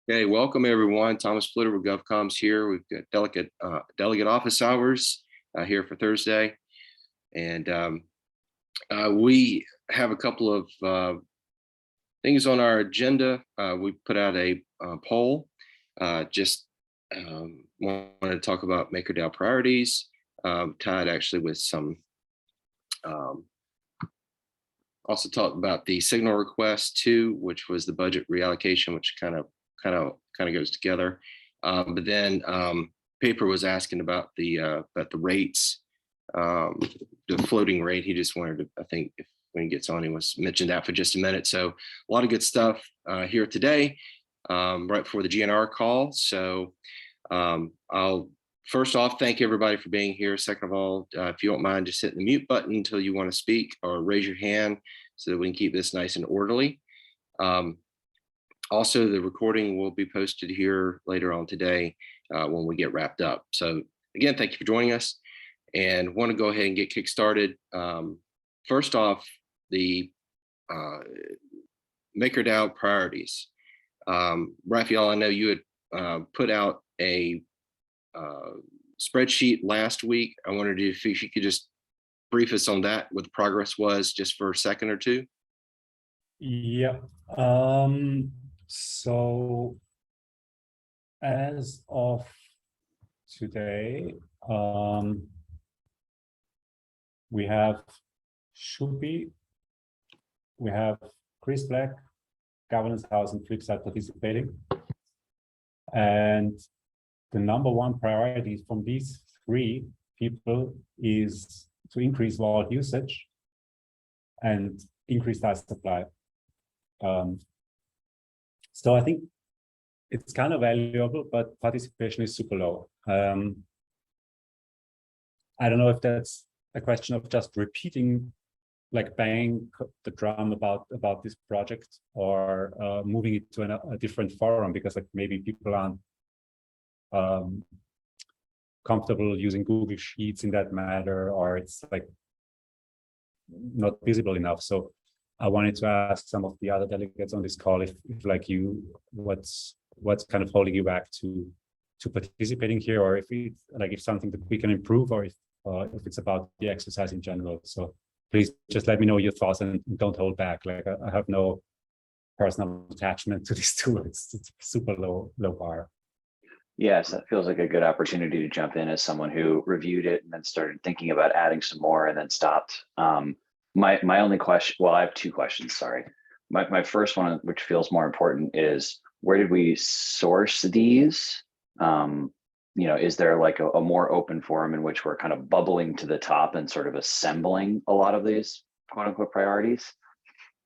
Okay, welcome everyone. Thomas Flitter with GovComms here. We've got Delegate Office Hours here for Thursday. And we have a couple of things on our agenda. We put out a poll, just wanted to talk about MakerDAO priorities, tied actually with some, also talked about the signal request too, which was the budget reallocation, which kind of goes together. But then Paper was asking about the rates, the floating rate. He just wanted to, I think, if when he gets on, he was mentioned that for just a minute. So a lot of good stuff here today, right before the GNR call. So I'll first off thank everybody for being here. Second of all, if you don't mind, just hitting the mute button until you want to speak, or raise your hand so that we can keep this nice and orderly. Also, the recording will be posted here later on today when we get wrapped up. So again, thank you for joining us, and want to go ahead and get kick-started. First off, the MakerDAO priorities. Raphael, I know you had put out a spreadsheet last week. I wondered if you could just brief us on that, what the progress was, just for a second or two. Yeah. So as of today, we have Shupi, we have Chris Black, Governance House, and Flipside participating. And the number one priority from these three people is to increase wallet usage and increase data supply. So I think it's kind of valuable, but participation is super low. I don't know if that's a question of just repeating, like banging the drum about this project, or moving it to a different forum, because like maybe people aren't comfortable using Google Sheets in that matter, or it's like not visible enough. So I wanted to ask some of the other delegates on this call if like you, what's kind of holding you back to participating here, or if it's like if something that we can improve, or if it's about the exercise in general. So please just let me know your thoughts and don't hold back. Like I have no personal attachment to this tool. It's super low bar. Yes, that feels like a good opportunity to jump in as someone who reviewed it and then started thinking about adding some more and then stopped. My only question, well, I have two questions, sorry. My first one, which feels more important, is where did we source these? Is there like a more open forum in which we're kind of bubbling to the top and sort of assembling a lot of these quote unquote priorities?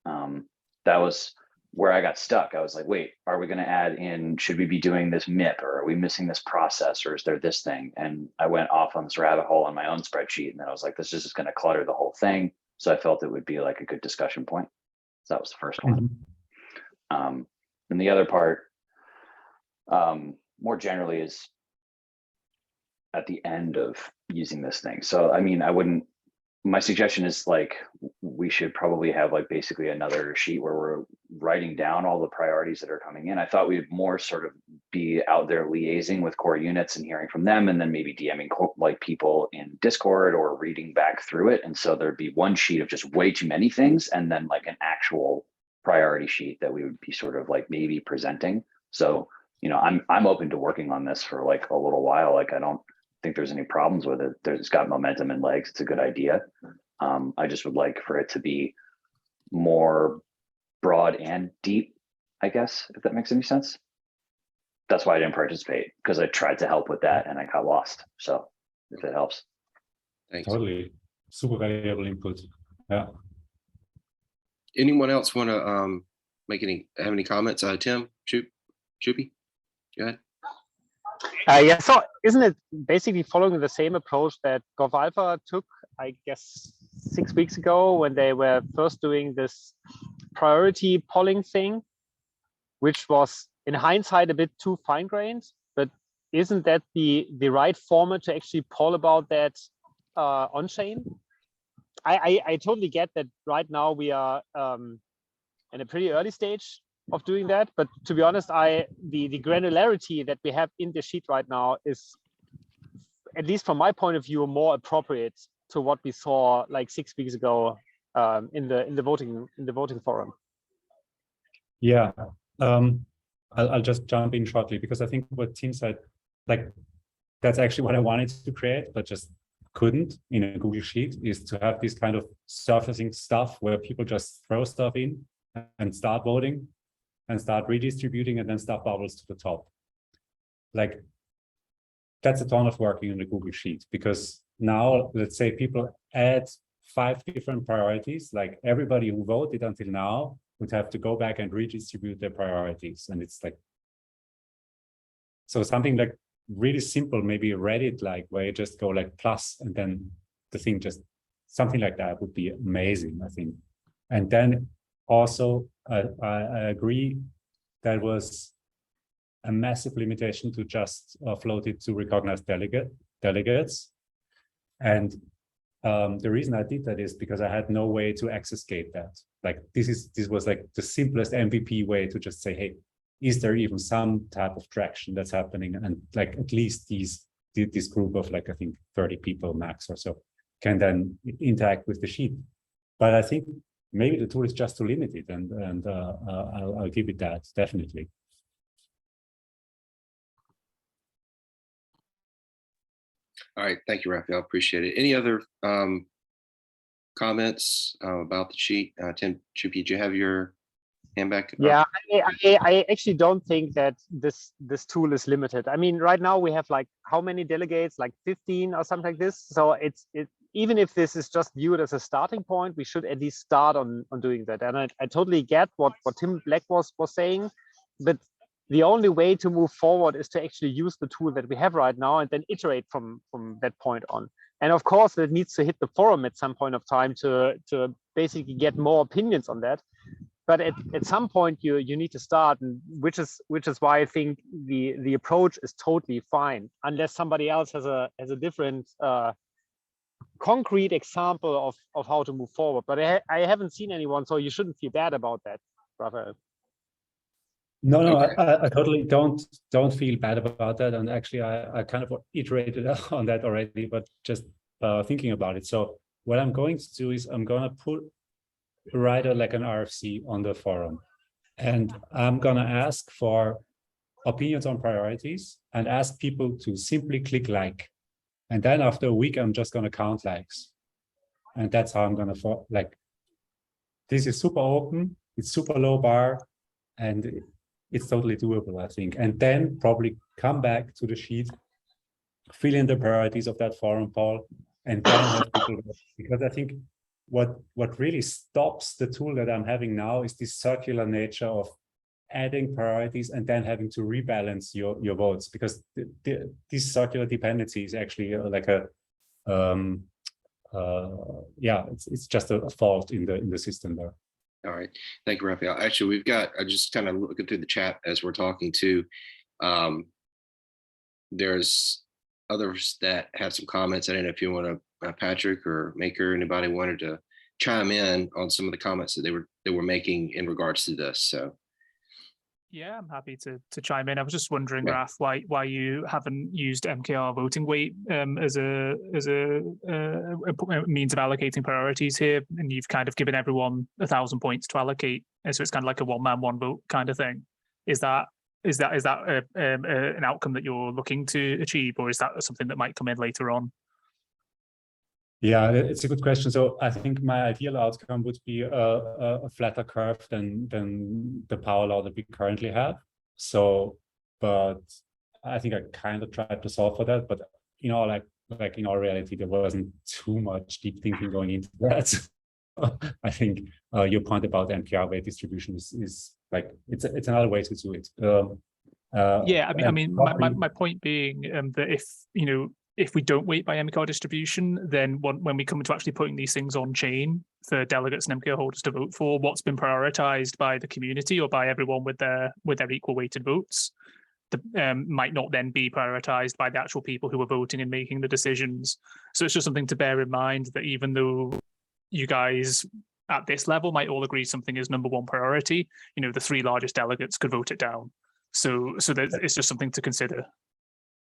That was where I got stuck. I was like, wait, are we going to add in, should we be doing this MIP, or are we missing this process, or is there this thing? And I went off on this rabbit hole on my own spreadsheet, and then I was like, this is just going to clutter the whole thing. So I felt it would be like a good discussion point. So that was the first one. And the other part, more generally, is at the end of using this thing. So, I mean, my suggestion is like, we should probably have like basically another sheet where we're writing down all the priorities that are coming in. I thought we'd more sort of be out there liaising with core units and hearing from them, and then maybe DMing like people in Discord or reading back through it. And so there'd be one sheet of just way too many things, and then like an actual priority sheet that we would be sort of like maybe presenting. So, I'm open to working on this for like a little while. Like, I don't think there's any problems with it. It's got momentum and legs. It's a good idea. I just would like for it to be more broad and deep, I guess, if that makes any sense. That's why I didn't participate, because I tried to help with that and I got lost. So if it helps. Thanks. Totally. Super valuable input. Yeah. Anyone else want to have any comments? Tim, Shupi, go ahead. Yeah, so isn't it basically following the same approach that GovAlpha took, I guess, 6 weeks ago, when they were first doing this priority polling thing, which was in hindsight a bit too fine-grained, but isn't that the right format to actually poll about that on-chain? I totally get that right now we are in a pretty early stage of doing that. But to be honest, the granularity that we have in the sheet right now is, at least from my point of view, more appropriate to what we saw like 6 weeks ago in the voting forum. Yeah, I'll just jump in shortly because I think what Tim said, like that's actually what I wanted to create, but just couldn't in a Google Sheet, is to have this kind of surfacing stuff where people just throw stuff in and start voting and start redistributing and then stuff bubbles to the top. Like that's a ton of working in the Google Sheet, because now let's say people add 5 different priorities, like everybody who voted until now would have to go back and redistribute their priorities. And it's like, so something like really simple, maybe Reddit, like where you just go like plus, and then the thing just, something like that would be amazing, I think. And then also, I agree, that was a massive limitation to just float it to recognized delegates. And the reason I did that is because I had no way to escape that. Like this was like the simplest MVP way to just say, hey, is there even some type of traction that's happening? And like at least this group of like, I think 30 people max or so can then interact with the sheet. But I think maybe the tool is just too limited, and I'll give it that, definitely. All right, thank you, Raphael. Appreciate it. Any other comments about the sheet? Tim Chupi, did you have your hand back? Yeah, I actually don't think that this tool is limited. I mean, right now we have like how many delegates? Like 15 or something like this. So even if this is just viewed as a starting point, we should at least start on doing that. And I totally get what Tim Black was saying, but the only way to move forward is to actually use the tool that we have right now and then iterate from that point on. And of course, it needs to hit the forum at some point of time to basically get more opinions on that. But at some point you need to start, and which is why I think the approach is totally fine, unless somebody else has a different concrete example of how to move forward. But I haven't seen anyone, so you shouldn't feel bad about that, Raphael. No, Okay. I totally don't feel bad about that. And actually, I kind of iterated on that already, but just thinking about it. So what I'm going to do is I'm going to write like an RFC on the forum, and I'm going to ask for opinions on priorities and ask people to simply click like. And then after a week, I'm just going to count likes. And that's how I'm going to, like, this is super open, it's super low bar, and it's totally doable, I think. And then probably come back to the sheet, fill in the priorities of that forum poll, and then have people, because I think what really stops the tool that I'm having now is this circular nature of adding priorities and then having to rebalance your votes, because this circular dependency is actually like a yeah, it's just a fault in the system there. All right, thank you, Raphael. Actually, I just kind of looking through the chat as we're talking too. There's others that have some comments. I don't know if you want to, Patrick or Maker, anybody wanted to chime in on some of the comments that they were making in regards to this. So. Yeah, I'm happy to chime in. I was just wondering, Yeah. Raf, why you haven't used MKR voting weight as a means of allocating priorities here, and you've kind of given everyone 1,000 points to allocate, so it's kind of like a one man one vote kind of thing. Is that an outcome that you're looking to achieve, or is that something that might come in later on? Yeah, it's a good question. So I think my ideal outcome would be a flatter curve than the power law that we currently have. So, but I think I kind of tried to solve for that. But you know, like in our reality, there wasn't too much deep thinking going into that. I think your point about MPR weight distribution is like it's another way to do it. Yeah, I mean, my point being that if we don't weight by MKR distribution, then when we come to actually putting these things on chain for delegates and MKR holders to vote for, what's been prioritized by the community or by everyone with their equal weighted votes, might not then be prioritized by the actual people who are voting and making the decisions. So it's just something to bear in mind, that even though you guys at this level might all agree something is number one priority, you know, the 3 largest delegates could vote it down. So it's just something to consider.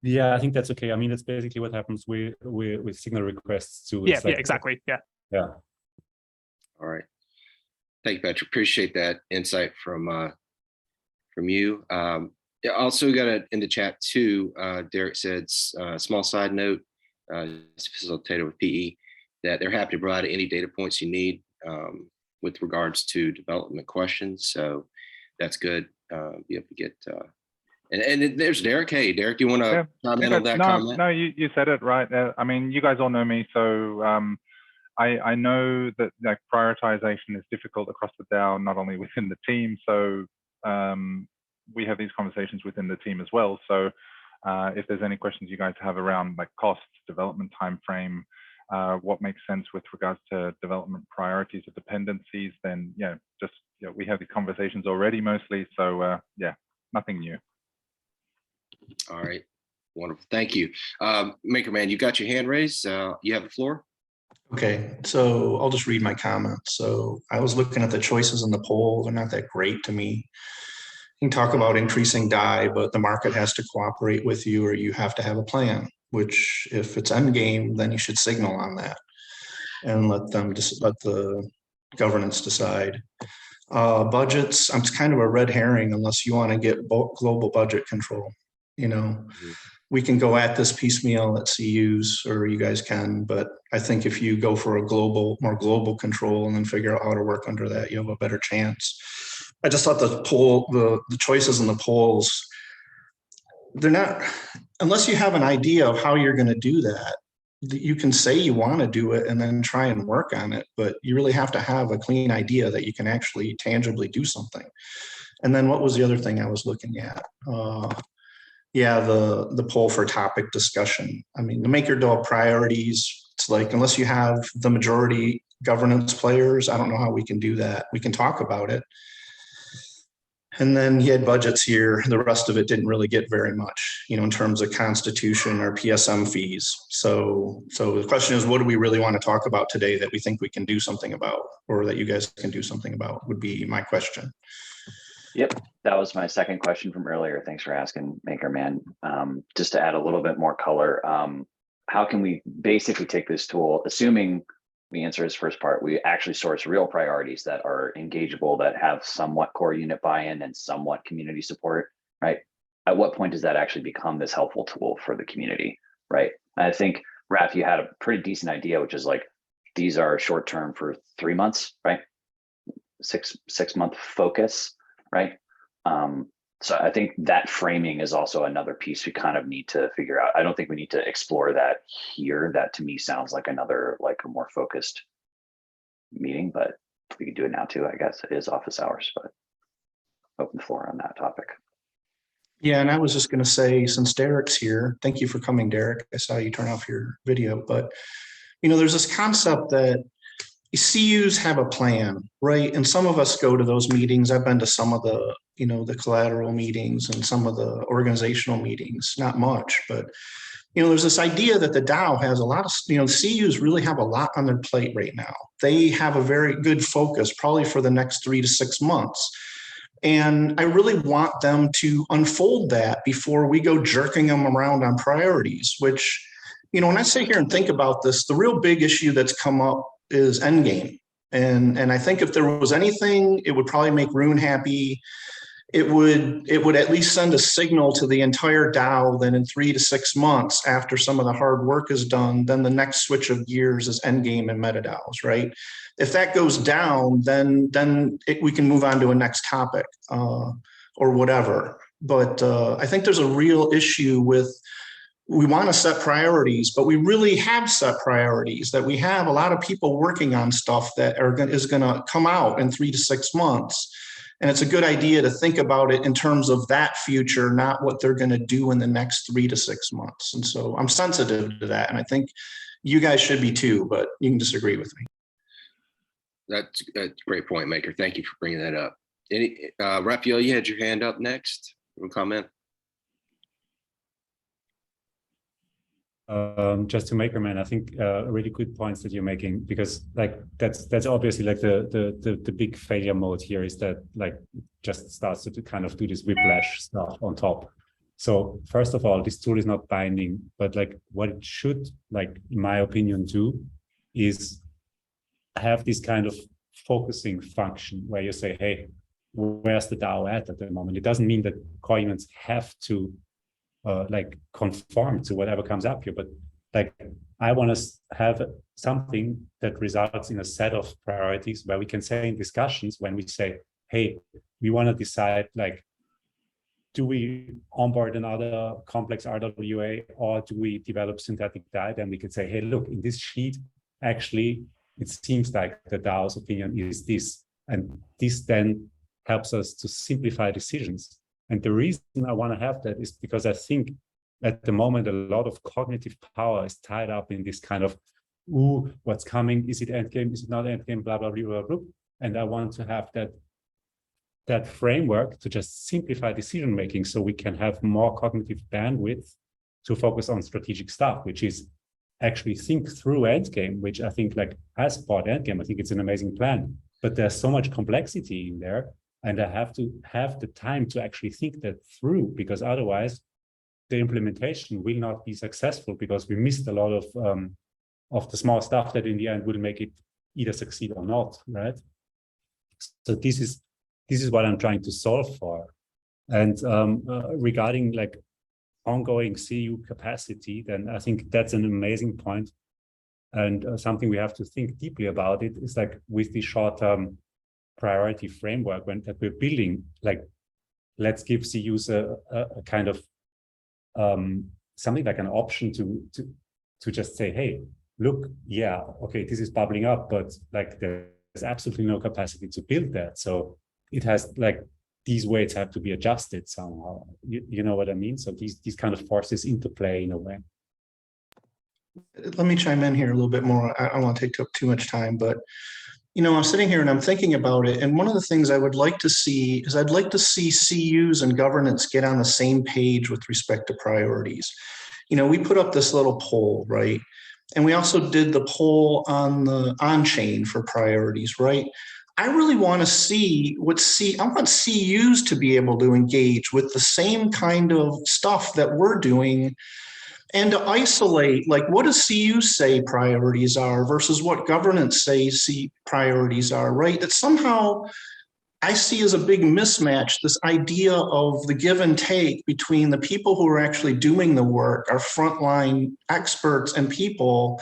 Yeah, I think that's okay. I mean, that's basically what happens with signal requests too. Yeah, It's like, yeah, exactly. Yeah. Yeah. All right. Thank you, Patrick. Appreciate that insight from you. Yeah, also got it in the chat too. Derek said, small side note, facilitated with PE, that they're happy to provide any data points you need with regards to development questions. So that's good. Be able to get, and there's Derek. Hey, Derek, do you want to chime in on that comment? No, you said it right. I mean, you guys all know me, so I know that like prioritization is difficult across the DAO, not only within the team. So we have these conversations within the team as well. So if there's any questions you guys have around like costs, development time frame, what makes sense with regards to development priorities or dependencies, then yeah, just we have these conversations already mostly. So yeah, nothing new. All right, wonderful. Thank you. MakerMan, you got your hand raised. You have the floor. Okay, so I'll just read my comments. So I was looking at the choices in the poll. They're not that great to me. You can talk about increasing DAI, but the market has to cooperate with you, or you have to have a plan, which if it's end game, then you should signal on that and let the governance decide. Budgets, it's kind of a red herring unless you want to get global budget control. You know, we can go at this piecemeal at CUs, or you guys can, but I think if you go for a more global control and then figure out how to work under that, you have a better chance. I just thought the choices in the polls, they're not, unless you have an idea of how you're going to do that, you can say you want to do it and then try and work on it, but you really have to have a clean idea that you can actually tangibly do something. And then what was the other thing I was looking at? Yeah, the poll for topic discussion. I mean, the MakerDAO priorities, it's like, unless you have the majority governance players, I don't know how we can do that. We can talk about it. And then he had budgets here. The rest of it didn't really get very much, in terms of constitution or PSM fees. So the question is, what do we really want to talk about today that we think we can do something about, or that you guys can do something about, would be my question. Yep, that was my second question from earlier. Thanks for asking, MakerMan. Just to add a little bit more color, how can we basically take this tool, assuming we answer his first part, we actually source real priorities that are engageable, that have somewhat core unit buy-in and somewhat community support, right? At what point does that actually become this helpful tool for the community, right? I think, Raph, you had a pretty decent idea, which is like, these are short-term for 3 months, right? Six-month focus. Right. So I think that framing is also another piece we kind of need to figure out. I don't think we need to explore that here. That to me sounds like another, like a more focused meeting, but we could do it now too. I guess it is office hours, but open the floor on that topic. Yeah, and I was just going to say, since Derek's here, thank you for coming, Derek. I saw you turn off your video, but there's this concept that CUs have a plan, right? And some of us go to those meetings. I've been to some of the, the collateral meetings and some of the organizational meetings, not much, but, there's this idea that the DAO has a lot of, CUs really have a lot on their plate right now. They have a very good focus, probably for the next 3 to 6 months. And I really want them to unfold that before we go jerking them around on priorities, which, when I sit here and think about this, the real big issue that's come up is endgame. And I think if there was anything, it would probably make Rune happy. It would at least send a signal to the entire DAO that in 3 to 6 months after some of the hard work is done, then the next switch of gears is endgame and MetaDAOs, right? If that goes down, then we can move on to a next topic or whatever. But I think there's a real issue with, we want to set priorities, but we really have set priorities, that we have a lot of people working on stuff that is going to come out in 3 to 6 months. And it's a good idea to think about it in terms of that future, not what they're going to do in the next 3 to 6 months. And so I'm sensitive to that. And I think you guys should be too, but you can disagree with me. That's a great point, Maker. Thank you for bringing that up. Raphael, you had your hand up next. One comment. just to MakerMan, I think really good points that you're making, because like that's obviously like the big failure mode here is that like just starts to kind of do this whiplash stuff on top. So first of all, this tool is not binding, but like what it should, like in my opinion, do is have this kind of focusing function where you say, hey, where's the DAO at the moment? It doesn't mean that core events have to like conform to whatever comes up here, but like I want to have something that results in a set of priorities where we can say in discussions when we say, hey, we want to decide like, do we onboard another complex RWA or do we develop synthetic DAO? Then we can say, hey, look, in this sheet, actually, it seems like the DAO's opinion is this. And this then helps us to simplify decisions. And the reason I want to have that is because I think at the moment, a lot of cognitive power is tied up in this kind of, ooh, what's coming? Is it endgame? Is it not endgame? Blah, blah, blah, blah, blah. And I want to have that framework to just simplify decision making so we can have more cognitive bandwidth to focus on strategic stuff, which is actually think through endgame, which I think like I support endgame. I think it's an amazing plan, but there's so much complexity in there. And I have to have the time to actually think that through, because otherwise the implementation will not be successful because we missed a lot of the small stuff that in the end will make it either succeed or not, right? So this is what I'm trying to solve for. And regarding like ongoing CU capacity, then I think that's an amazing point. And something we have to think deeply about it is like with the short-term priority framework that we're building, like let's give CUs a kind of something like an option to just say, hey, look, yeah, okay, this is bubbling up, but like there's absolutely no capacity to build that. So it has like these weights have to be adjusted somehow. You know what I mean? So these kind of forces interplay in a way. Let me chime in here a little bit more. I don't want to take up too much time, but you know, I'm sitting here and I'm thinking about it. And one of the things I would like to see is I'd like to see CUs and governance get on the same page with respect to priorities. You know, we put up this little poll, right? And we also did the poll on the on-chain for priorities, right? I really want to see I want CUs to be able to engage with the same kind of stuff that we're doing and to isolate, like, what does CU say priorities are versus what governance says priorities are, right? That somehow I see as a big mismatch, this idea of the give and take between the people who are actually doing the work, our frontline experts and people,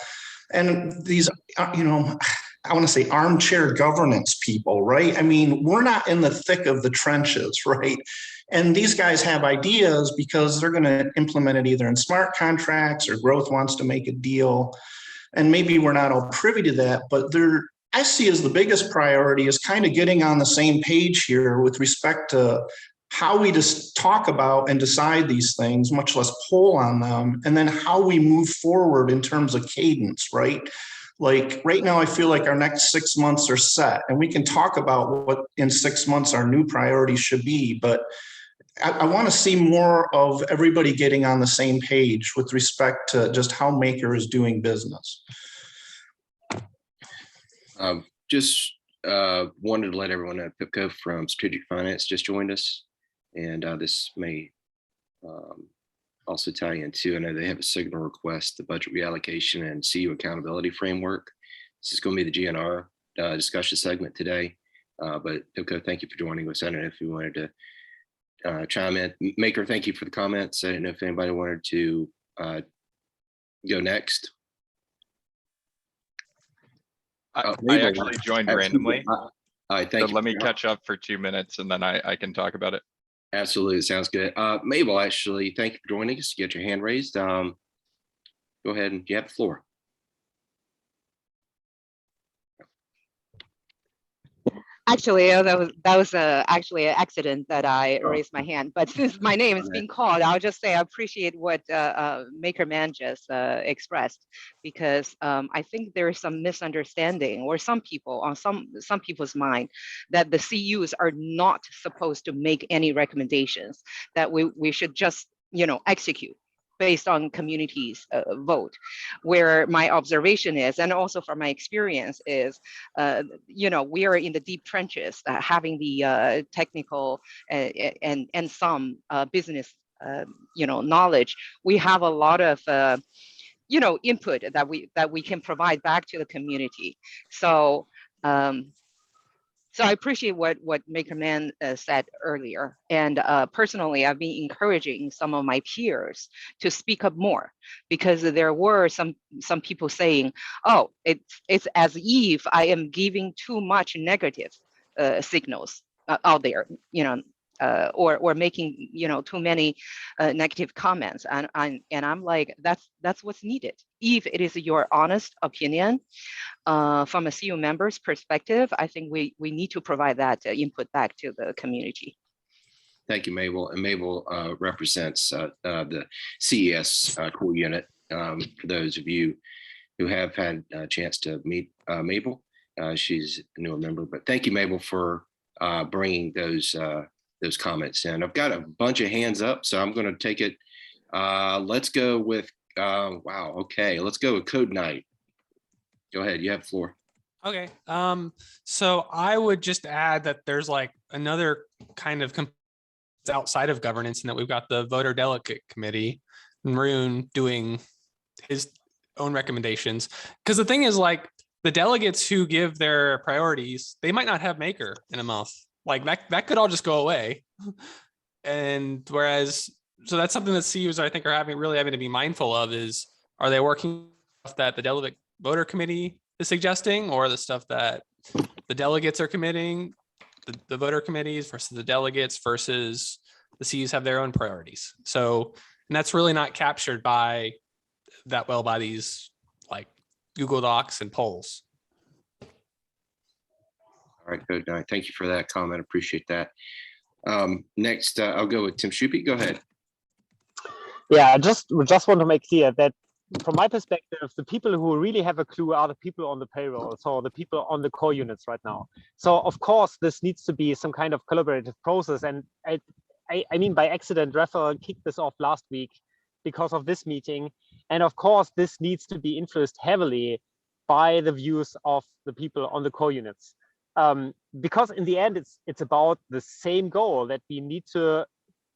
and these, you know, I want to say armchair governance people, right? I mean, we're not in the thick of the trenches, right? And these guys have ideas because they're going to implement it either in smart contracts or growth wants to make a deal. And maybe we're not all privy to that, but I see as the biggest priority is kind of getting on the same page here with respect to how we just talk about and decide these things, much less poll on them, and then how we move forward in terms of cadence, right? Like right now, I feel like our next 6 months are set, and we can talk about what in 6 months our new priorities should be, but I want to see more of everybody getting on the same page with respect to just how Maker is doing business. Just wanted to let everyone know Pipko from Strategic Finance just joined us, and this may also tie into, I know they have a signal request, the budget reallocation and CU accountability framework. This is going to be the GNR discussion segment today, but Pipko, thank you for joining us. I don't know if you wanted to chime in. Maker, thank you for the comments. I didn't know if anybody wanted to go next. I actually joined randomly. Thank so you. Let me catch up for 2 minutes and then I can talk about it. Absolutely, sounds good. Mabel, actually, thank you for joining us. Get your hand raised. Go ahead and you have the floor. Actually, that was actually an accident that I raised my hand. But since my name is being called, I'll just say I appreciate what MakerMan just expressed, because I think there is some misunderstanding, or some people on some people's mind, that the CUs are not supposed to make any recommendations, that we should just execute. based on community's vote. Where my observation is, and also from my experience is, we are in the deep trenches, having the technical and some business, knowledge. We have a lot of input that we can provide back to the community. So so I appreciate what MakerMan said earlier. And personally, I've been encouraging some of my peers to speak up more, because there were some people saying, oh, it's as if I am giving too much negative signals out there, or making too many negative comments, and I'm like, that's what's needed. If it is your honest opinion, from a CU member's perspective, I think we need to provide that input back to the community. Thank you, Mabel. And Mabel represents the CES core unit. For those of you who have had a chance to meet Mabel, she's a newer member. But thank you, Mabel, for bringing those comments in. I've got a bunch of hands up, so I'm going to take it. Let's go with, wow, okay. Let's go with CodeKnight. Go ahead, you have the floor. Okay, so I would just add that there's like another kind of outside of governance, and that we've got the voter delegate committee, and Maroon doing his own recommendations. Because the thing is, like, the delegates who give their priorities, they might not have Maker in a month. Like that could all just go away. And whereas, so that's something that CUs I think are really having to be mindful of is, are they working stuff that the delegate voter committee is suggesting, or the stuff that the delegates are committing, the voter committees versus the delegates versus the CUs have their own priorities. So, and that's really not captured by these like Google Docs and polls. All right, good night. Thank you for that comment. Appreciate that. Next, I'll go with Tim Schuppe. Go ahead. Yeah, I just want to make clear that from my perspective, the people who really have a clue are the people on the payroll, so the people on the core units right now. So of course, this needs to be some kind of collaborative process. And I mean, by accident, Raphael kicked this off last week because of this meeting. And of course, this needs to be influenced heavily by the views of the people on the core units. Because in the end, it's about the same goal, that we need to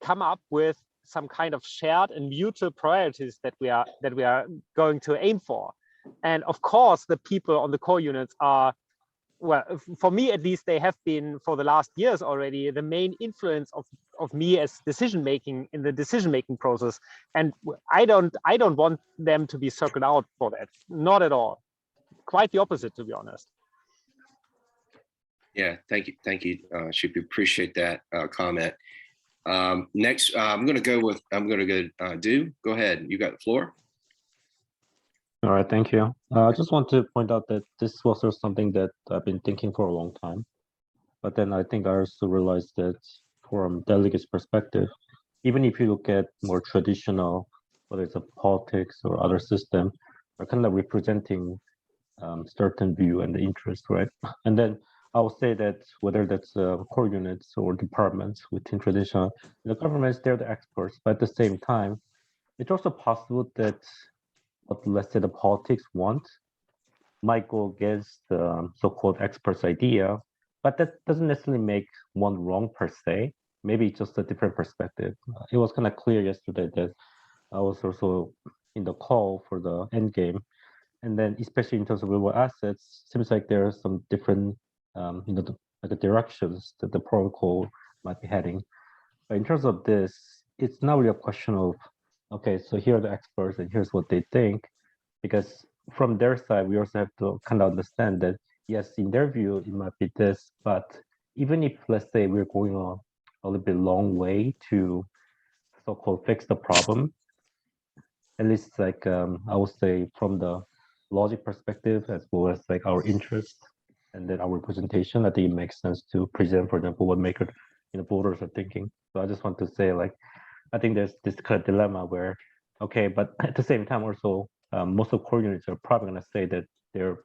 come up with some kind of shared and mutual priorities that we are going to aim for. And of course, the people on the core units are, well, for me at least, they have been for the last years already the main influence of me as decision-making in the decision-making process. And I don't want them to be circled out for that, not at all. Quite the opposite, to be honest. Yeah, thank you, Schuppe. Appreciate that comment. Next, I'm going to go Do. Go ahead. You got the floor. All right, thank you. I just want to point out that this was also something that I've been thinking for a long time. But then I think I also realized that from delegates' perspective, even if you look at more traditional, whether it's a politics or other system, are kind of representing certain view and the interest, right? And then I would say that whether that's core units or departments within traditional, the governments, they're the experts. But at the same time, it's also possible that what, let's say, the politics want might go against the so-called experts' idea, but that doesn't necessarily make one wrong per se. Maybe it's just a different perspective. It was kind of clear yesterday that I was also in the call for the end game. And then especially in terms of real assets, seems like there are some different the directions that the protocol might be heading. But in terms of this, it's not really a question of, okay, so here are the experts and here's what they think, because from their side, we also have to kind of understand that, yes, in their view, it might be this, but even if, let's say, we're going on a little bit long way to so-called fix the problem, at least like I would say from the logic perspective, as well as like our interest, and then our representation, I think it makes sense to present, for example, what voters are thinking. So I just want to say, like, I think there's this kind of dilemma where, okay, but at the same time also, most of core units are probably going to say that their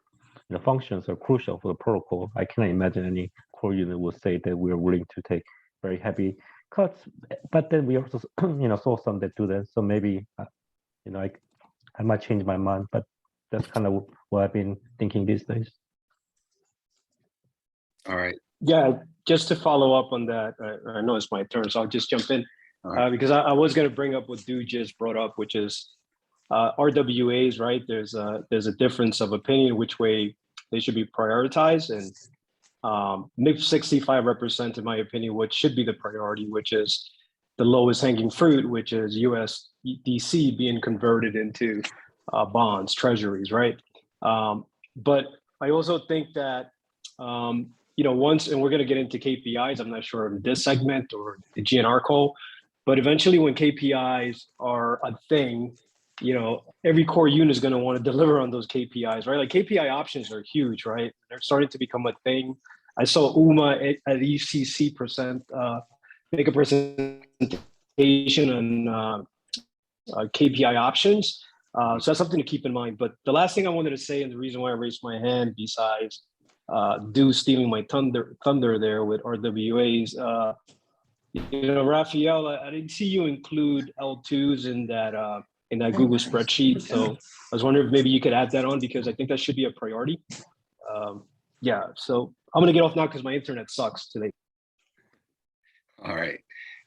functions are crucial for the protocol. I cannot imagine any core unit will say that we're willing to take very heavy cuts. But then we also, saw some that do that. So maybe you know, I might change my mind, but that's kind of what I've been thinking these days. All right. Yeah, just to follow up on that, I know it's my turn, so I'll just jump in because I was going to bring up what Dude just brought up, which is RWAs, right? There's a difference of opinion which way they should be prioritized, and MIP 65 represent, in my opinion, what should be the priority, which is the lowest hanging fruit, which is USDC being converted into bonds, treasuries, right? But I also think that you know, once, and we're going to get into KPIs, I'm not sure in this segment or the GNR call, but eventually when KPIs are a thing, you know, every core unit is going to want to deliver on those KPIs, right? Like KPI options are huge, right? They're starting to become a thing. I saw UMA at ECC make a presentation on KPI options. So that's something to keep in mind. But the last thing I wanted to say, and the reason why I raised my hand, besides stealing my thunder there with RWAs, you know, Raphael, I didn't see you include L2s in that Google spreadsheet. So I was wondering if maybe you could add that on, because I think that should be a priority. Yeah, so I'm gonna get off now because my internet sucks today. All right.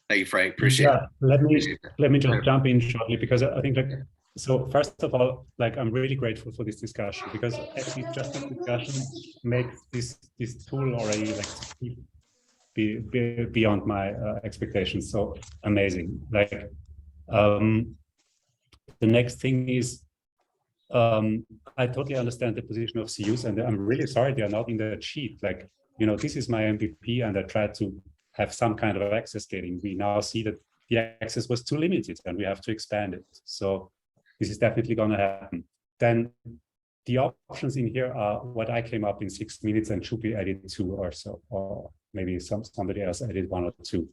Thank you, Frank. Appreciate it. Let me just jump in shortly, because I think, like, so first of all, like, I'm really grateful for this discussion, because actually just this discussion makes this tool already like be beyond my expectations. So amazing. Like, the next thing is, I totally understand the position of CUs, and I'm really sorry they are not in the sheet. Like, you know, this is my MVP, and I tried to have some kind of access gating. We now see that the access was too limited, and we have to expand it. So this is definitely going to happen. Then the options in here are what I came up in 6 minutes, and should be added 2 or so, or maybe somebody else added 1 or 2.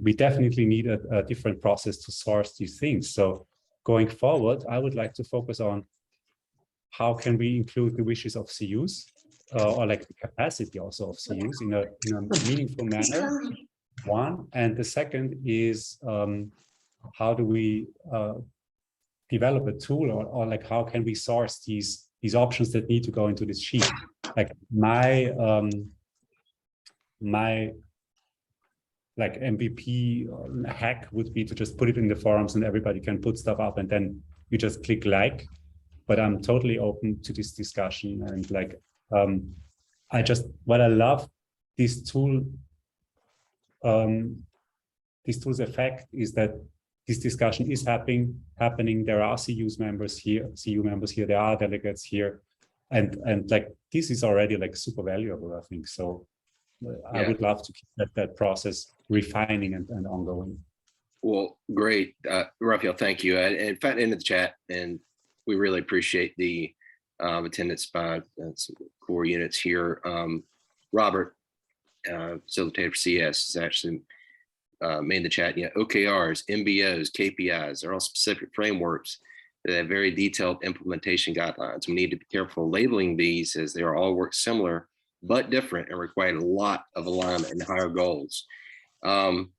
We definitely need a different process to source these things. So going forward, I would like to focus on how can we include the wishes of CUs, or like the capacity also of CUs in a meaningful manner, one. And the second is, how do we develop a tool, or like how can we source these options that need to go into this sheet? Like my like MVP hack would be to just put it in the forums and everybody can put stuff up, and then you just click like. But I'm totally open to this discussion, and like what I love this tool, this tool's effect is that this discussion is happening. There are CU members here, there are delegates here, and like this is already like super valuable, I think. So I would love to keep that process refining and ongoing. Well, great, Raphael, thank you. In fact, into the chat, and we really appreciate the attendance by some core units here. Robert, facilitator for CS, has actually made the chat. Yeah, OKRs, MBOs, KPIs are all specific frameworks that have very detailed implementation guidelines. We need to be careful labeling these, as they are all work similar but different and require a lot of alignment and higher goals. Robert,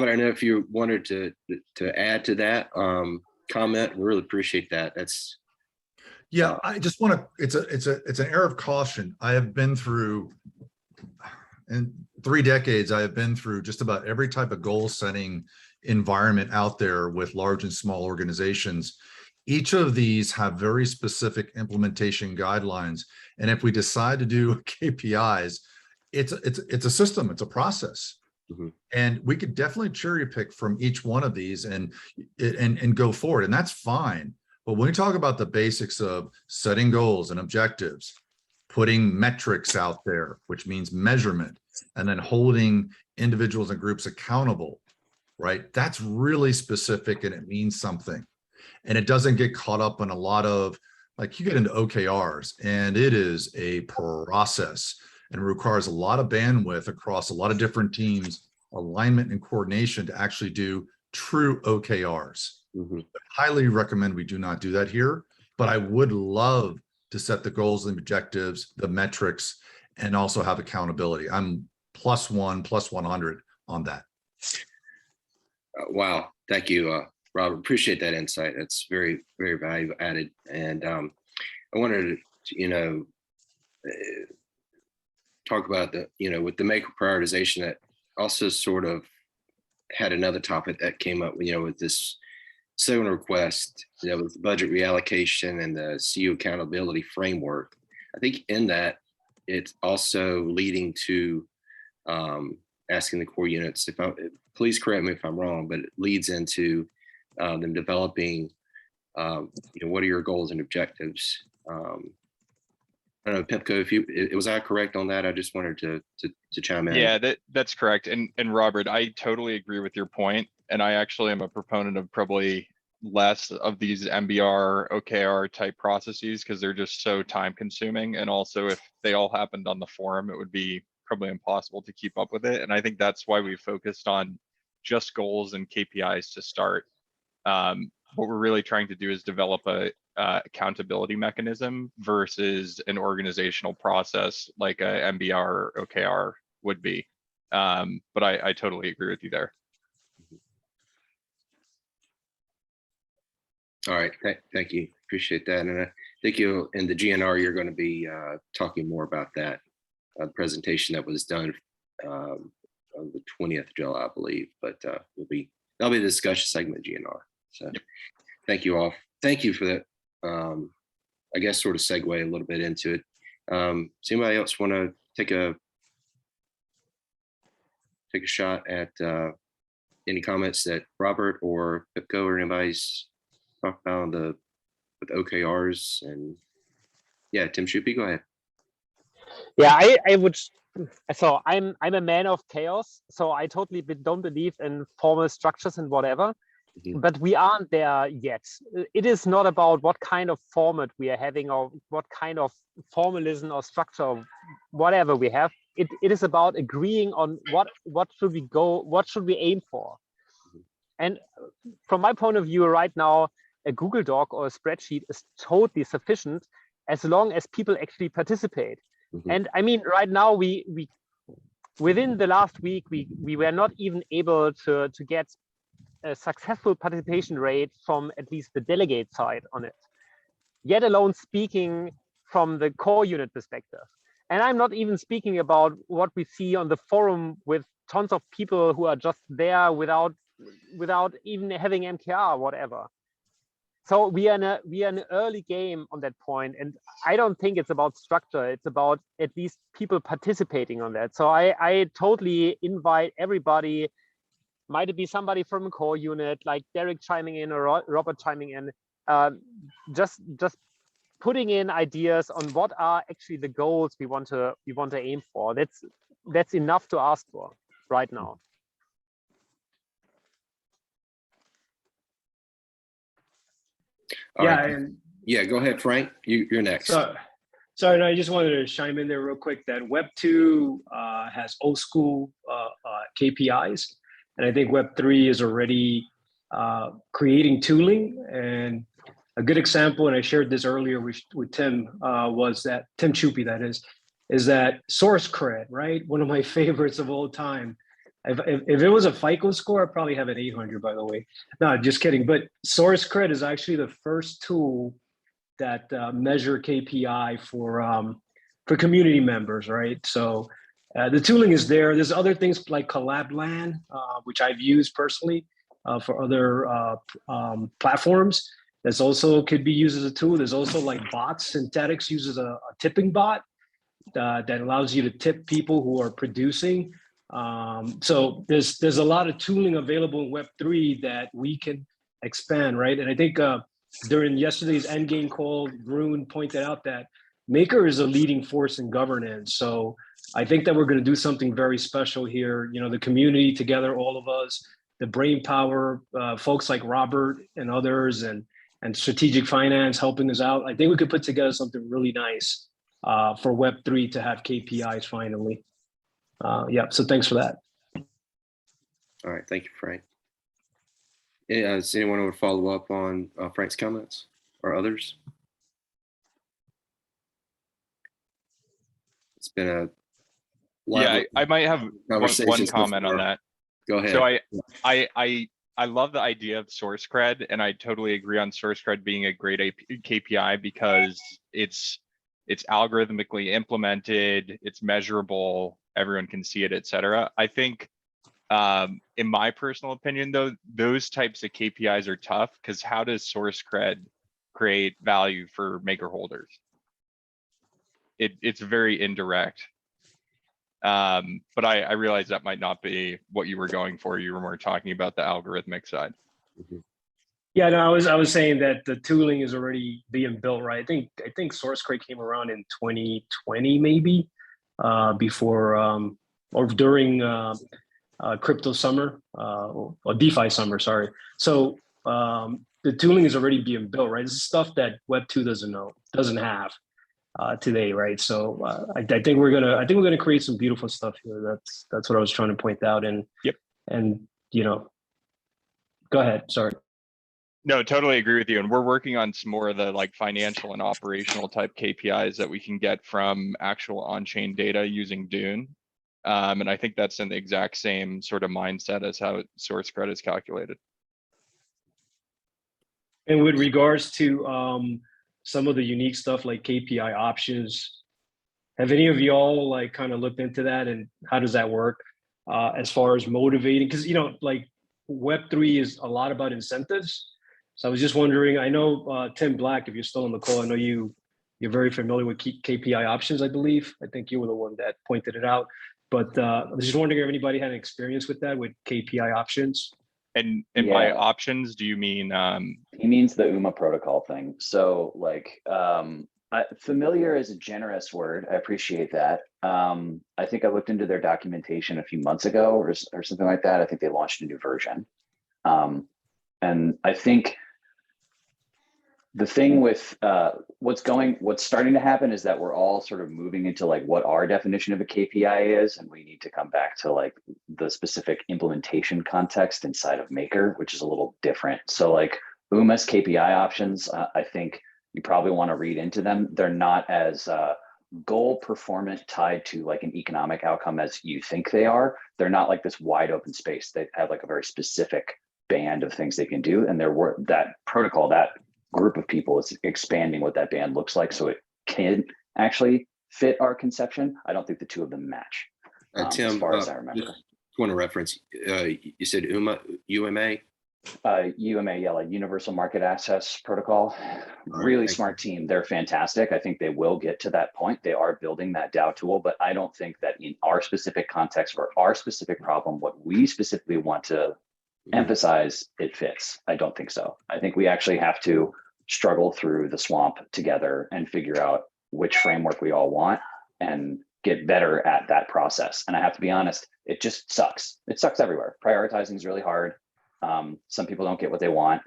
I know if you wanted to add to that comment, we really appreciate that. That's yeah. I just want to. It's an air of caution. I have been through, in 3 decades, I have been through just about every type of goal setting environment out there with large and small organizations. Each of these have very specific implementation guidelines, and if we decide to do KPIs, it's a system, it's a process. Mm-hmm. And we could definitely cherry pick from each one of these and go forward, and that's fine. But when we talk about the basics of setting goals and objectives, putting metrics out there, which means measurement, and then holding individuals and groups accountable, right? That's really specific, and it means something. And it doesn't get caught up in a lot of, like, you get into OKRs, and it is a process and requires a lot of bandwidth across a lot of different teams, alignment and coordination to actually do true OKRs. Mm-hmm. I highly recommend we do not do that here, but I would love to set the goals and objectives, the metrics, and also have accountability. I'm +1, +100 on that. Wow, thank you, Robert, appreciate that insight. That's very, very value added. And I wanted to, talk about the, with the maker prioritization, that also sort of had another topic that came up, with this signal request, with the budget reallocation and the CU accountability framework. I think in that it's also leading to asking the core units, please correct me if I'm wrong, but it leads into them developing, what are your goals and objectives? I don't know, Pipko, was I correct on that? I just wanted to chime in. Yeah, that's correct. And Robert, I totally agree with your point. And I actually am a proponent of probably less of these MBR, OKR type processes because they're just so time consuming. And also if they all happened on the forum, it would be probably impossible to keep up with it. And I think that's why we focused on just goals and KPIs to start. What we're really trying to do is develop a accountability mechanism versus an organizational process like a MBR or OKR would be. But I totally agree with you there. All right, thank you, appreciate that. And I think you in the GNR, you're going to be talking more about that presentation that was done on the 20th of July, I believe, but that'll be the discussion segment GNR. So thank you all. Thank you for that. I guess sort of segue a little bit into it. Does anybody else want to take a shot at any comments that Robert or Pipko or anybody's talked about with OKRs? And yeah, Tim Shupe, go ahead. Yeah, I would. So I'm a man of chaos. So I totally don't believe in formal structures and whatever. But we aren't there yet. It is not about what kind of format we are having or what kind of formalism or structure, whatever we have. It is about agreeing on what should we aim for. And from my point of view right now, a Google Doc or a spreadsheet is totally sufficient as long as people actually participate. And I mean, right now we within the last week, we were not even able to get a successful participation rate from at least the delegate side on it, yet alone speaking from the core unit perspective. And I'm not even speaking about what we see on the forum with tons of people who are just there without even having MKR or whatever. So we are in an early game on that point, and I don't think it's about structure. It's about at least people participating on that. So I totally invite everybody. Might it be somebody from a core unit like Derek chiming in or Robert chiming in, just putting in ideas on what are actually the goals we want to aim for. That's enough to ask for right now. All yeah, right. and Yeah, go ahead, Frank. You're next. so sorry, no, I just wanted to chime in there real quick that Web 2 has old school KPIs. And I think Web 3 is already creating tooling. And a good example, and I shared this earlier with Tim, was that Tim Shupe, that is that source cred, right? One of my favorites of all time. If it was a FICO score, I'd probably have an 800, by the way. No, just kidding. But source cred is actually the first tool that measure KPI for community members, right? So the tooling is there. There's other things like CollabLand, which I've used personally for other platforms. That's also could be used as a tool. There's also like bots. Synthetics uses a tipping bot that allows you to tip people who are producing. So there's a lot of tooling available in Web3 that we can expand, right? And I think during yesterday's endgame call, Rune pointed out that Maker is a leading force in governance. So I think that we're going to do something very special here. You know, the community together, all of us, the brain power, folks like Robert and others, and strategic finance helping us out. I think we could put together something really nice for Web3 to have KPIs finally. Yeah, so thanks for that. All right, thank you, Frank. Does anyone want to follow up on Frank's comments or others? It's been a I might have one comment on that. Go ahead. So I I love the idea of source cred, and I totally agree on source cred being a great KPI because it's algorithmically implemented, it's measurable, everyone can see it, etc. I think, in my personal opinion, though, those types of KPIs are tough because how does source cred create value for maker holders? It's very indirect. But I realize that might not be what you were going for. You were more talking about the algorithmic side. Yeah, no, I was saying that the tooling is already being built, right? I think source code came around in 2020, maybe, before or during crypto summer or DeFi summer, sorry. So the tooling is already being built, right? This is stuff that Web2 doesn't have today, right? So I think we're gonna create some beautiful stuff here. That's what I was trying to point out. And yep. And you know, go ahead. Sorry. No, totally agree with you. And we're working on some more of the like financial and operational type KPIs that we can get from actual on-chain data using Dune. And I think that's in the exact same sort of mindset as how source credit is calculated. And with regards to some of the unique stuff like KPI options, have any of y'all like kind of looked into that, and how does that work as far as motivating? Because you know, like Web3 is a lot about incentives. So I was just wondering, I know Tim Black, if you're still on the call, I know you're very familiar with KPI options, I believe. I think you were the one that pointed it out. But I was just wondering if anybody had an experience with that, with KPI options. And by options, do you mean? He means the UMA protocol thing. So like, familiar is a generous word. I appreciate that. I think I looked into their documentation a few months ago or something like that. I think they launched a new version. And I think the thing with what's starting to happen is that we're all sort of moving into like what our definition of a KPI is, and we need to come back to like the specific implementation context inside of Maker, which is a little different. So like UMA's KPI options, I think you probably want to read into them. They're not as goal performant tied to like an economic outcome as you think they are. They're not like this wide open space. They have like a very specific band of things they can do, and that protocol, that group of people is expanding what that band looks like so it can actually fit our conception. I don't think the two of them match. Tim, as far as I remember. Just want to reference, you said UMA? UMA, yeah, like Universal Market Access Protocol. Really smart team. They're fantastic. I think they will get to that point. They are building that DAO tool, but I don't think that in our specific context for our specific problem, what we specifically want to emphasize, it fits. I don't think so. I think we actually have to struggle through the swamp together and figure out which framework we all want and get better at that process. And I have to be honest, it just sucks. It sucks everywhere. Prioritizing is really hard. Some people don't get what they want,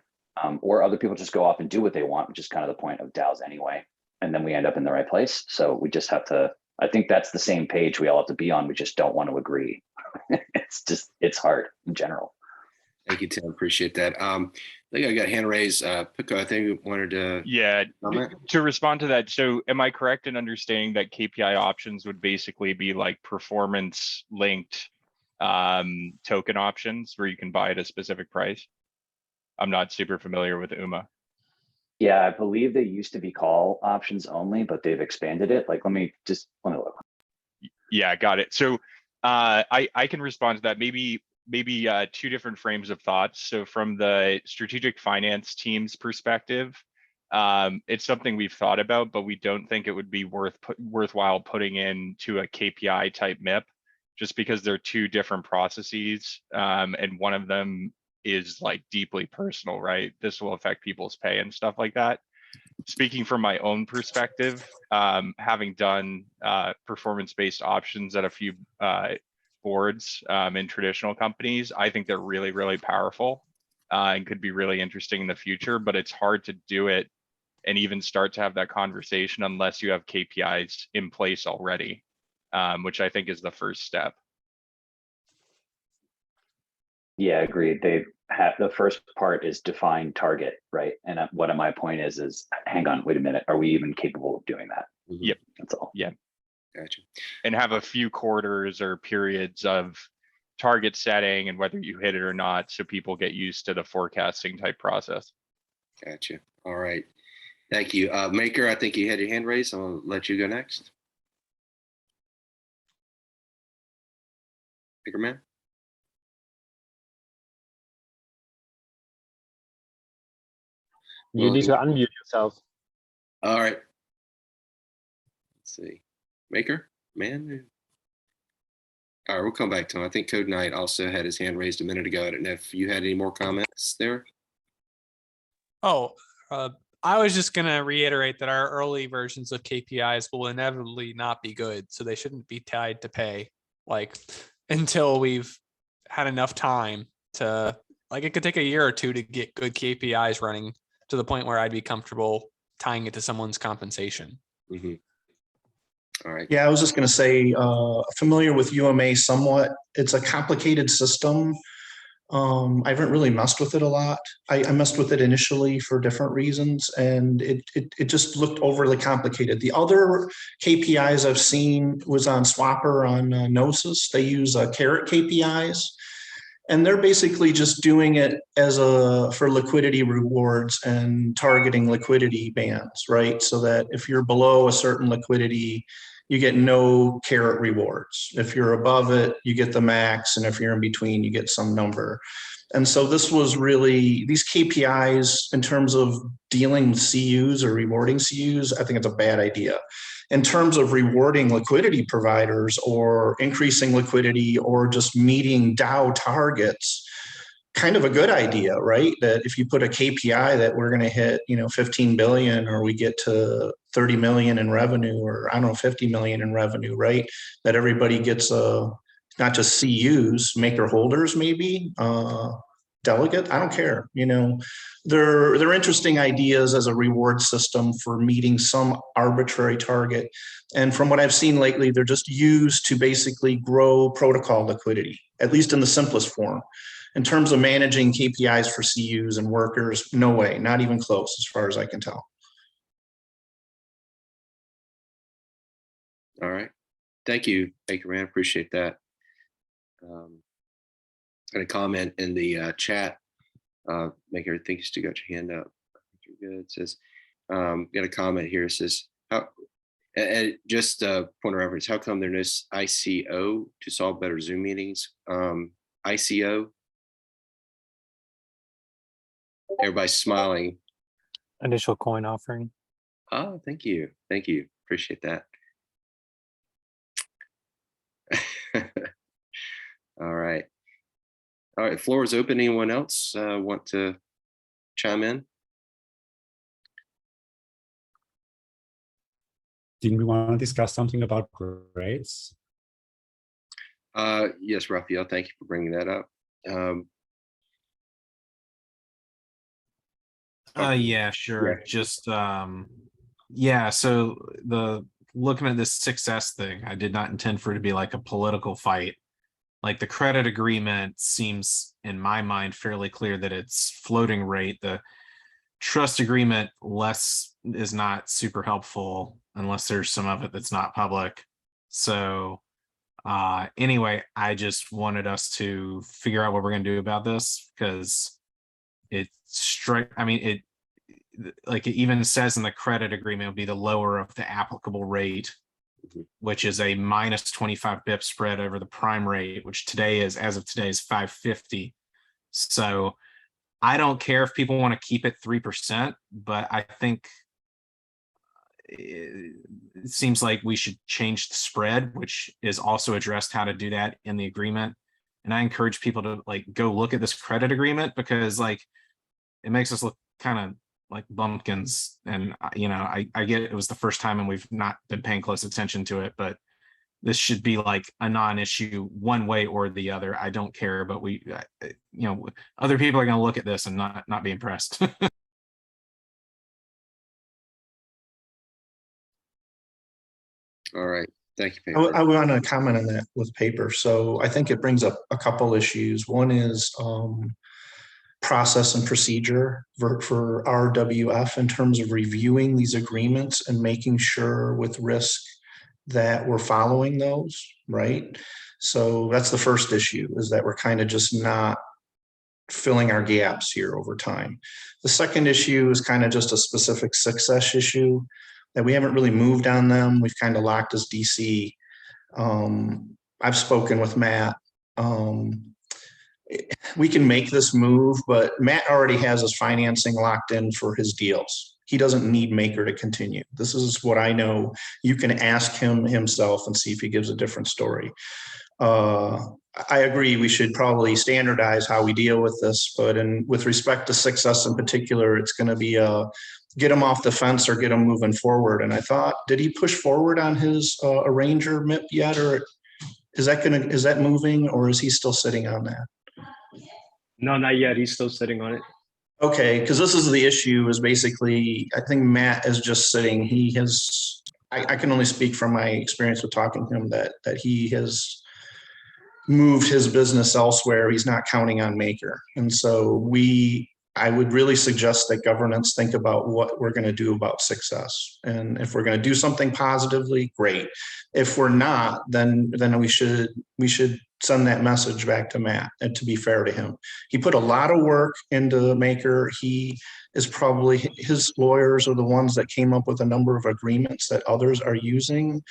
or other people just go off and do what they want, which is kind of the point of DAOs anyway. And then we end up in the right place. So we just have to, I think that's the same page we all have to be on. We just don't want to agree. It's hard in general. Thank you, Tim. Appreciate that. I think I got hand raised. Pipko, I think you wanted to comment. To respond to that. So am I correct in understanding that KPI options would basically be like performance linked token options where you can buy at a specific price? I'm not super familiar with UMA. Yeah, I believe they used to be call options only, but they've expanded it. Like, let me look. Yeah, got it. So I can respond to that. Maybe two different frames of thoughts. So from the strategic finance team's perspective, it's something we've thought about, but we don't think it would be worthwhile putting into a KPI type MIP, just because they're two different processes, and one of them is like deeply personal, right? This will affect people's pay and stuff like that. Speaking from my own perspective, having done performance-based options at a few boards in traditional companies, I think they're really, really powerful and could be really interesting in the future, but it's hard to do it and even start to have that conversation unless you have KPIs in place already, which I think is the first step. Yeah, agreed. They have, the first part is define target, right? And what my point is hang on, wait a minute. Are we even capable of doing that? Yep. That's all. Yeah. Gotcha. And have a few quarters or periods of target setting and whether you hit it or not, so people get used to the forecasting type process. Gotcha. All right. Thank you. Maker, I think you had your hand raised. I'll let you go next. Maker man. You need to unmute yourself. All right. Let's see. Maker, man. All right, we'll come back to him. I think CodeKnight also had his hand raised a minute ago. I don't know if you had any more comments there. Oh, I was just going to reiterate that our early versions of KPIs will inevitably not be good. So they shouldn't be tied to pay, like, until we've had enough time to, like, it could take a year or two to get good KPIs running to the point where I'd be comfortable tying it to someone's compensation. Mm-hmm. All right. Yeah, I was just going to say, familiar with UMA somewhat. It's a complicated system. I haven't really messed with it a lot. I messed with it initially for different reasons, and it just looked overly complicated. The other KPIs I've seen was on Swapper on Gnosis. They use carrot KPIs, and they're basically just doing it as for liquidity rewards and targeting liquidity bands, right? So that if you're below a certain liquidity, you get no carrot rewards. If you're above it, you get the max. And if you're in between, you get some number. And so this was really, these KPIs in terms of dealing with CUs or rewarding CUs, I think it's a bad idea. In terms of rewarding liquidity providers or increasing liquidity or just meeting DAO targets, kind of a good idea, right? That if you put a KPI that we're going to hit, 15 billion, or we get to 30 million in revenue, or 50 million in revenue, right? That everybody gets not just CUs, maker holders, maybe delegate. I don't care. They're interesting ideas as a reward system for meeting some arbitrary target. And from what I've seen lately, they're just used to basically grow protocol liquidity, at least in the simplest form. In terms of managing KPIs for CUs and workers, no way, not even close as far as I can tell. All right. Thank you, Baker man. Appreciate that. Got a comment in the chat. Maker, I think you still got your hand up. You're good. It says, got a comment here. It says, and just point of reference, how come there's no ICO to solve better Zoom meetings? ICO. Everybody's smiling. Initial coin offering. Oh, thank you. Thank you. Appreciate that. All right. All right. Floor is open. Anyone else want to chime in? Didn't we want to discuss something about grades? Yes, Raphael. Thank you for bringing that up. Yeah, sure. Yeah. Just yeah, so looking at this success thing, I did not intend for it to be like a political fight. Like the credit agreement seems in my mind fairly clear that it's floating rate. The trust agreement is not super helpful unless there's some of it that's not public. So anyway, I just wanted us to figure out what we're going to do about this, because it like it even says in the credit agreement will be the lower of the applicable rate, which is a minus 25 bips spread over the prime rate, which as of today is 550. So I don't care if people want to keep it 3%, but I think it seems like we should change the spread, which is also addressed how to do that in the agreement. And I encourage people to go look at this credit agreement, because it makes us look kind of like bumpkins. And I get it was the first time and we've not been paying close attention to it, but this should be like a non-issue one way or the other. I don't care, but other people are going to look at this and not be impressed. All right. Thank you, Paper. I want to comment on that with Paper. So I think it brings up a couple issues. One is process and procedure for RWF in terms of reviewing these agreements and making sure with risk that we're following those, right? So that's the first issue, is that we're kind of just not filling our gaps here over time. The second issue is kind of just a specific success issue that we haven't really moved on them. We've kind of locked as DC. I've spoken with Matt. We can make this move, but Matt already has his financing locked in for his deals. He doesn't need Maker to continue. This is what I know. You can ask him himself and see if he gives a different story. I agree, we should probably standardize how we deal with this, but with respect to success in particular, it's going to be get him off the fence or get him moving forward. And I thought, did he push forward on his arranger MIP yet, or is that moving, or is he still sitting on that? No, not yet. He's still sitting on it. Okay, because this is the issue, is basically, I think Matt is just sitting. He has, I can only speak from my experience with talking to him, that he has moved his business elsewhere. He's not counting on Maker. And so I would really suggest that governance think about what we're going to do about success. And if we're going to do something positively, great. If we're not, then we should send that message back to Matt, and to be fair to him. He put a lot of work into Maker. He is probably, his lawyers are the ones that came up with a number of agreements that others are using.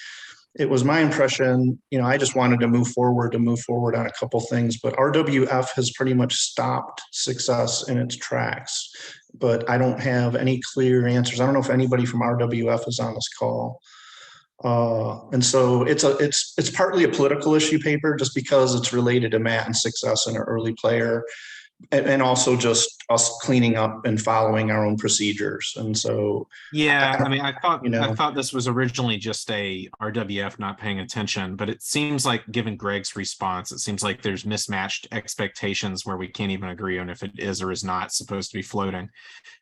It was my impression, I just wanted to move forward on a couple things, but RWF has pretty much stopped success in its tracks, but I don't have any clear answers. I don't know if anybody from RWF is on this call. And so it's partly a political issue paper, just because it's related to Matt and success and an early player, and also just us cleaning up and following our own procedures. And so, yeah, I mean, I thought this was originally just a RWF not paying attention, but it seems like, given Greg's response, it seems like there's mismatched expectations where we can't even agree on if it is or is not supposed to be floating.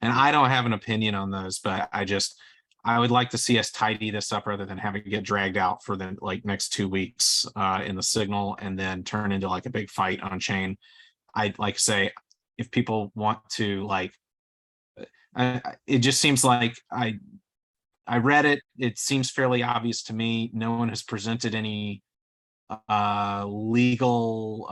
And I don't have an opinion on those, but I would like to see us tidy this up rather than having to get dragged out for the next 2 weeks in the signal and then turn into a big fight on chain. I'd like to say, if people want to it just seems like I read it. It seems fairly obvious to me. No one has presented any legal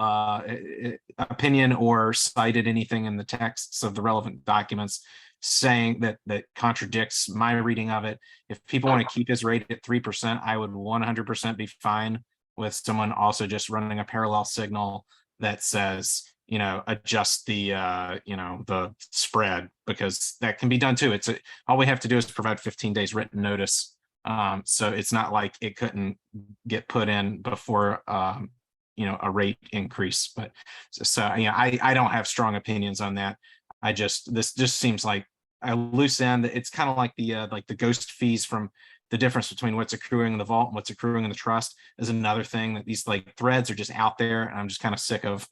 opinion or cited anything in the texts of the relevant documents saying that contradicts my reading of it. If people want to keep his rate at 3%, I would 100% be fine with someone also just running a parallel signal that says, adjust the the spread, because that can be done too. All we have to do is provide 15 days written notice. So it's not like it couldn't get put in before a rate increase. But I don't have strong opinions on that. This just seems like a loose end. It's kind of like the ghost fees from the difference between what's accruing in the vault and what's accruing in the trust is another thing, that these threads are just out there, and I'm just kind of sick of.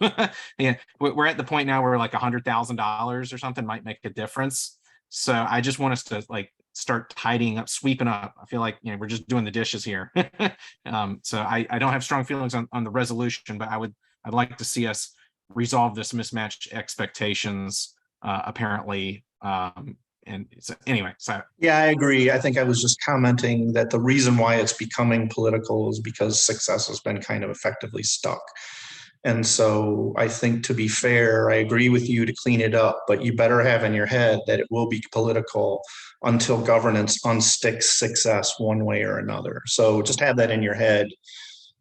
Yeah, we're at the point now where $100,000 or something might make a difference. So I just want us to start tidying up, sweeping up. I feel like we're just doing the dishes here. So I don't have strong feelings on the resolution, but I'd like to see us resolve this mismatched expectations apparently. And so anyway, so yeah, I agree. I think I was just commenting that the reason why it's becoming political is because success has been kind of effectively stuck. And so I think, to be fair, I agree with you to clean it up, but you better have in your head that it will be political until governance unsticks success one way or another. So just have that in your head.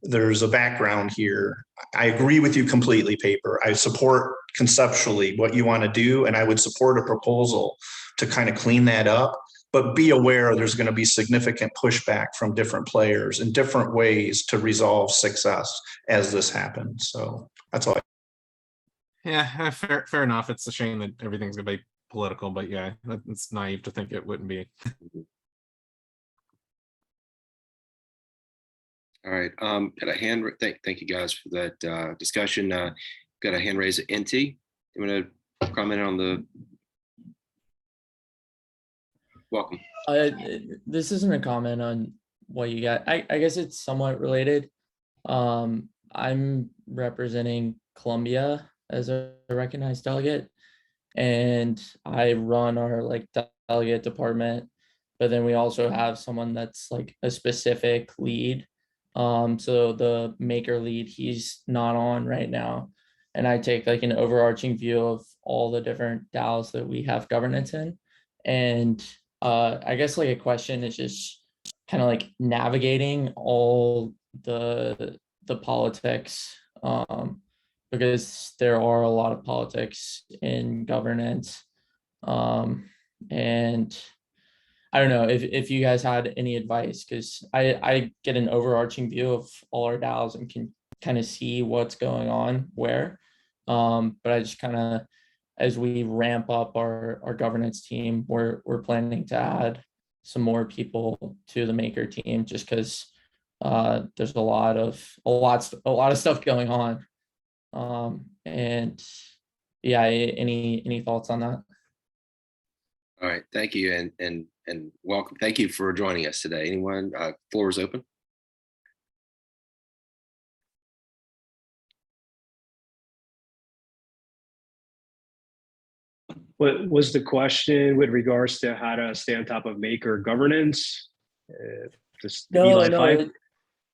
There's a background here. I agree with you completely, Paper. I support conceptually what you want to do, and I would support a proposal to kind of clean that up, but be aware there's going to be significant pushback from different players in different ways to resolve success as this happens. So that's all. Yeah, fair enough. It's a shame that everything's going to be political, but yeah, it's naive to think it wouldn't be. All right. Got a hand. Thank you guys for that discussion. Got a hand raised at NT. You want to comment on the? Welcome. This isn't a comment on what you got. I guess it's somewhat related. I'm representing Columbia as a recognized delegate, and I run our delegate department, but then we also have someone that's a specific lead So the maker lead, he's not on right now. And I take like an overarching view of all the different DAOs that we have governance in. And I guess like a question is just kind of like navigating all the politics, because there are a lot of politics in governance. And I don't know if you guys had any advice, because I get an overarching view of all our DAOs and can kind of see what's going on where. But I just kind of, as we ramp up our governance team, we're planning to add some more people to the maker team, just because there's a lot of stuff going on. And yeah, any thoughts on that? All right, thank you, and welcome. Thank you for joining us today. Anyone? Floor is open. What was the question with regards to how to stay on top of maker governance? Just No,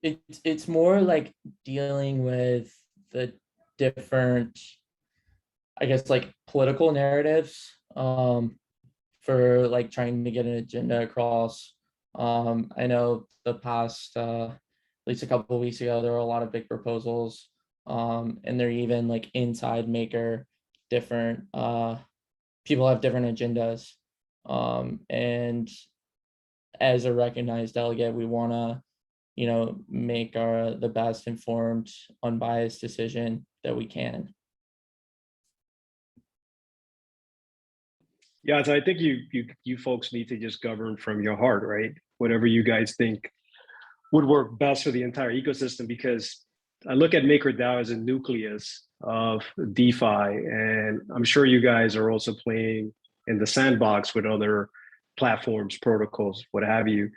it's more like dealing with the different, I guess, like political narratives, for like trying to get an agenda across. I know the past, at least a couple of weeks ago, there were a lot of big proposals, and they're even like inside maker, different people have different agendas. And as a recognized delegate, we want to, make the best informed, unbiased decision that we can. Yeah, so I think you folks need to just govern from your heart, right? Whatever you guys think would work best for the entire ecosystem, because I look at MakerDAO as a nucleus of DeFi, and I'm sure you guys are also playing in the sandbox with other platforms, protocols, what have you.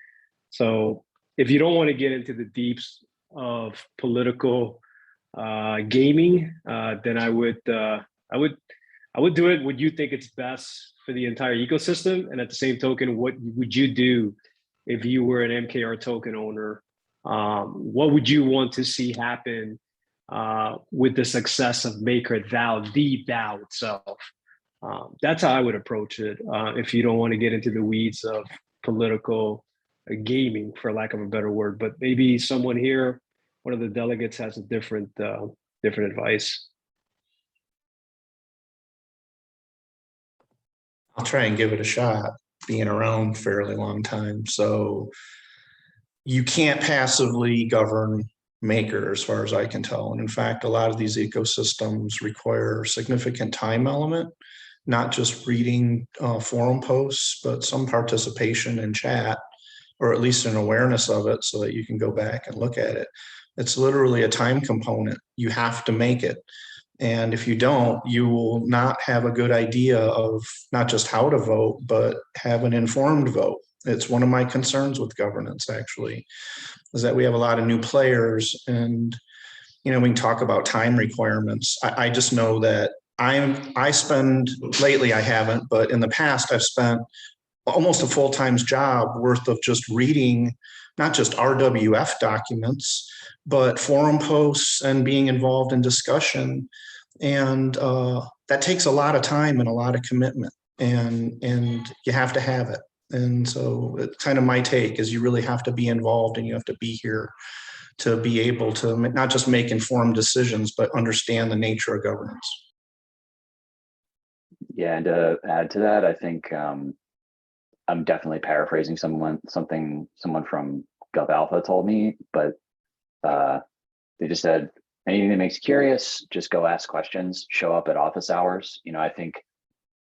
So if you don't want to get into the deeps of political gaming, then I would do it what you think it's best for the entire ecosystem. And at the same token, what would you do if you were an MKR token owner? What would you want to see happen with the success of MakerDAO, the DAO itself? That's how I would approach it, if you don't want to get into the weeds of political gaming, for lack of a better word. But maybe someone here, one of the delegates, has a different advice. I'll try and give it a shot, being around a fairly long time. So you can't passively govern Maker, as far as I can tell. And in fact, a lot of these ecosystems require a significant time element, not just reading forum posts, but some participation in chat, or at least an awareness of it so that you can go back and look at it. It's literally a time component. You have to make it. And if you don't, you will not have a good idea of not just how to vote, but have an informed vote. It's one of my concerns with governance, actually, is that we have a lot of new players, and we can talk about time requirements. I just know that I spend, lately I haven't, but in the past I've spent almost a full-time job worth of just reading, not just RWF documents, but forum posts and being involved in discussion. And that takes a lot of time and a lot of commitment, and you have to have it. And so it's kind of my take is you really have to be involved, and you have to be here to be able to not just make informed decisions, but understand the nature of governance. Yeah, and to add to that, I think I'm definitely paraphrasing something someone from Gov Alpha told me, but they just said, anything that makes you curious, just go ask questions, show up at office hours. I think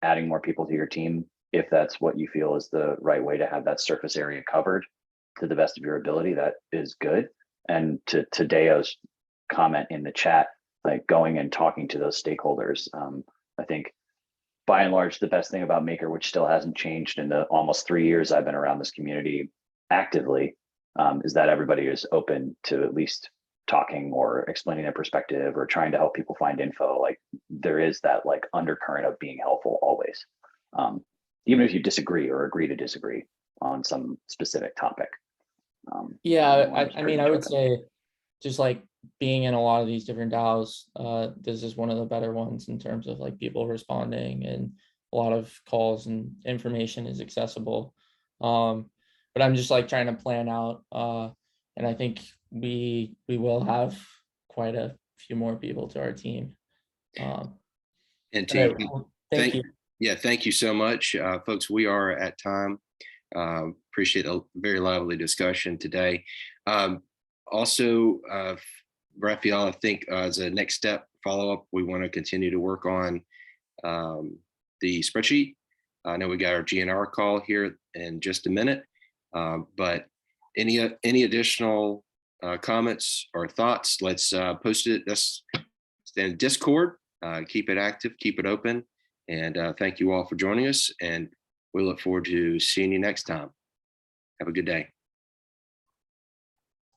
adding more people to your team, if that's what you feel is the right way to have that surface area covered to the best of your ability, that is good. And to Deo's comment in the chat, like going and talking to those stakeholders, I think by and large, the best thing about Maker, which still hasn't changed in the almost 3 years I've been around this community actively, is that everybody is open to at least talking or explaining their perspective or trying to help people find info. Like there is that like undercurrent of being helpful always, even if you disagree or agree to disagree on some specific topic. Yeah, I mean, I would say just like being in a lot of these different DAOs, this is one of the better ones in terms of like people responding, and a lot of calls and information is accessible. But I'm just like trying to plan out, and I think we will have quite a few more people to our team. And team, thank you. Yeah, thank you so much, folks. We are at time. Appreciate a very lively discussion today. Also, Raphael, I think as a next step follow-up, we want to continue to work on the spreadsheet. I know we got our GNR call here in just a minute, but any additional comments or thoughts, let's post it. Let's stay in Discord, keep it active, keep it open. And thank you all for joining us, and we look forward to seeing you next time. Have a good day.